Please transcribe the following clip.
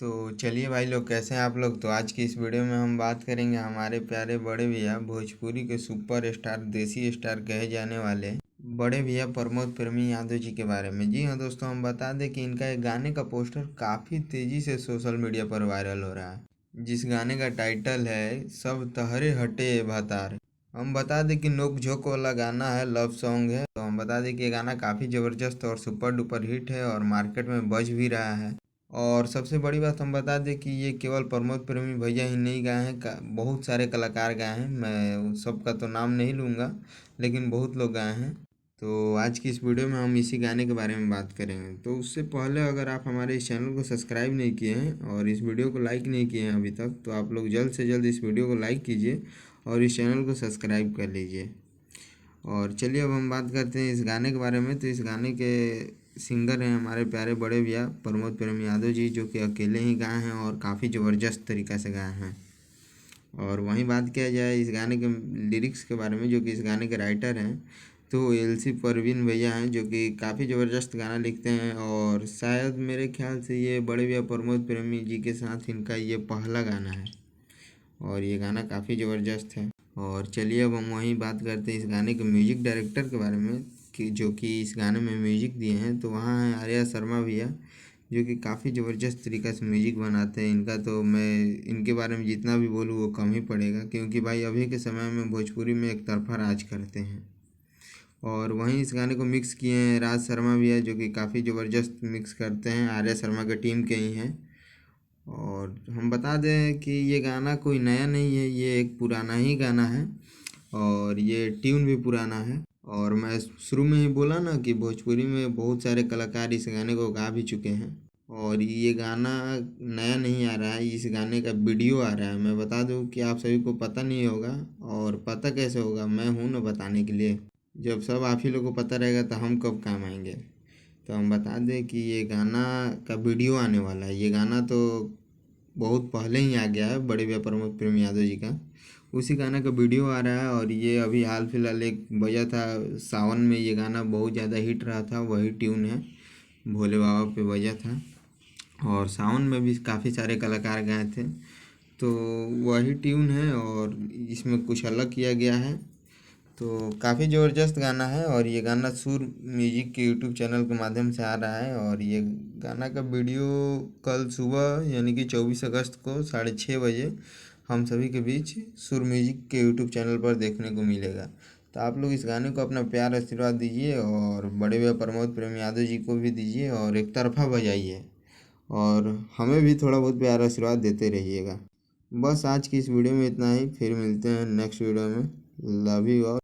तो चलिए भाई लोग, कैसे हैं आप लोग। तो आज की इस वीडियो में हम बात करेंगे हमारे प्यारे बड़े भैया, भोजपुरी के सुपर स्टार, देसी स्टार कहे जाने वाले बड़े भैया प्रमोद प्रेमी यादव जी के बारे में। जी हाँ दोस्तों, हम बता दें कि इनका एक गाने का पोस्टर काफ़ी तेज़ी से सोशल मीडिया पर वायरल हो रहा है, जिस गाने का टाइटल है सब तहरे हटे भतार। हम बता दें कि नोक झोंक वाला गाना है, लव सॉन्ग है। तो हम बता दें कि ये गाना काफ़ी ज़बरदस्त और सुपर डुपर हिट है और मार्केट में बज भी रहा है। और सबसे बड़ी बात हम बता दें कि ये केवल प्रमोद प्रेमी भैया ही नहीं गाए हैं, बहुत सारे कलाकार गाए हैं। मैं उन सबका तो नाम नहीं लूँगा, लेकिन बहुत लोग गाए हैं। तो आज की इस वीडियो में हम इसी गाने के बारे में बात करेंगे। तो उससे पहले अगर आप हमारे इस चैनल को सब्सक्राइब नहीं किए हैं और इस वीडियो को लाइक नहीं किए हैं अभी तक, तो आप लोग जल्द से जल्द इस वीडियो को लाइक कीजिए और इस चैनल को सब्सक्राइब कर लीजिए। और चलिए अब हम बात करते हैं इस गाने के बारे में। तो इस गाने के सिंगर हैं हमारे प्यारे बड़े भैया प्रमोद प्रेमी यादव जी, जो कि अकेले ही गाए हैं और काफ़ी ज़बरदस्त तरीक़ा से गाए हैं। और वहीं बात किया जाए इस गाने के लिरिक्स के बारे में, जो कि इस गाने के राइटर हैं, तो एलसी परवीन भैया हैं, जो कि काफ़ी ज़बरदस्त गाना लिखते हैं। और शायद मेरे ख्याल से ये बड़े भैया प्रमोद प्रेमी जी के साथ इनका ये पहला गाना है और ये गाना काफ़ी ज़बरदस्त है। और चलिए अब हम वहीं बात करते हैं इस गाने के म्यूजिक डायरेक्टर के बारे में, कि जो कि इस गाने में म्यूजिक दिए हैं। तो वहाँ हैं आर्या शर्मा भैया, जो कि काफ़ी ज़बरदस्त तरीक़ा से म्यूजिक बनाते हैं। इनका तो मैं इनके बारे में जितना भी बोलूँ वो कम ही पड़ेगा, क्योंकि भाई अभी के समय में भोजपुरी में एक तरफा राज करते हैं। और वहीं इस गाने को मिक्स किए हैं राज शर्मा भैया, जो कि काफ़ी ज़बरदस्त मिक्स करते हैं, आर्या शर्मा के टीम के ही हैं। और हम बता दें कि ये गाना कोई नया नहीं है, ये एक पुराना ही गाना है और ये ट्यून भी पुराना है। और मैं शुरू में ही बोला ना कि भोजपुरी में बहुत सारे कलाकार इस गाने को गा भी चुके हैं और ये गाना नया नहीं आ रहा है, इस गाने का वीडियो आ रहा है। मैं बता दूं कि आप सभी को पता नहीं होगा, और पता कैसे होगा, मैं हूं ना बताने के लिए। जब सब आप ही लोग को पता रहेगा तो हम कब काम आएंगे। तो हम बता दें कि ये गाना का वीडियो आने वाला है। ये गाना तो बहुत पहले ही आ गया है बड़े भैया प्रमोद प्रेमी यादव जी का, उसी गाना का वीडियो आ रहा है। और ये अभी हाल फिलहाल एक बजा था सावन में, ये गाना बहुत ज़्यादा हिट रहा था, वही ट्यून है, भोले बाबा पे बजा था। और सावन में भी काफ़ी सारे कलाकार गाए थे, तो वही ट्यून है और इसमें कुछ अलग किया गया है। तो काफ़ी ज़बरदस्त गाना है और ये गाना सुर म्यूजिक के यूट्यूब चैनल के माध्यम से आ रहा है। और ये गाना का वीडियो कल सुबह यानी कि 24 अगस्त को 6:30 बजे हम सभी के बीच सुर म्यूजिक के यूट्यूब चैनल पर देखने को मिलेगा। तो आप लोग इस गाने को अपना प्यार आशीर्वाद दीजिए और बड़े भैया प्रमोद प्रेम यादव जी को भी दीजिए और एक तरफा बजाइए और हमें भी थोड़ा बहुत प्यार आशीर्वाद देते रहिएगा। बस आज की इस वीडियो में इतना ही, फिर मिलते हैं नेक्स्ट वीडियो में। Love you all.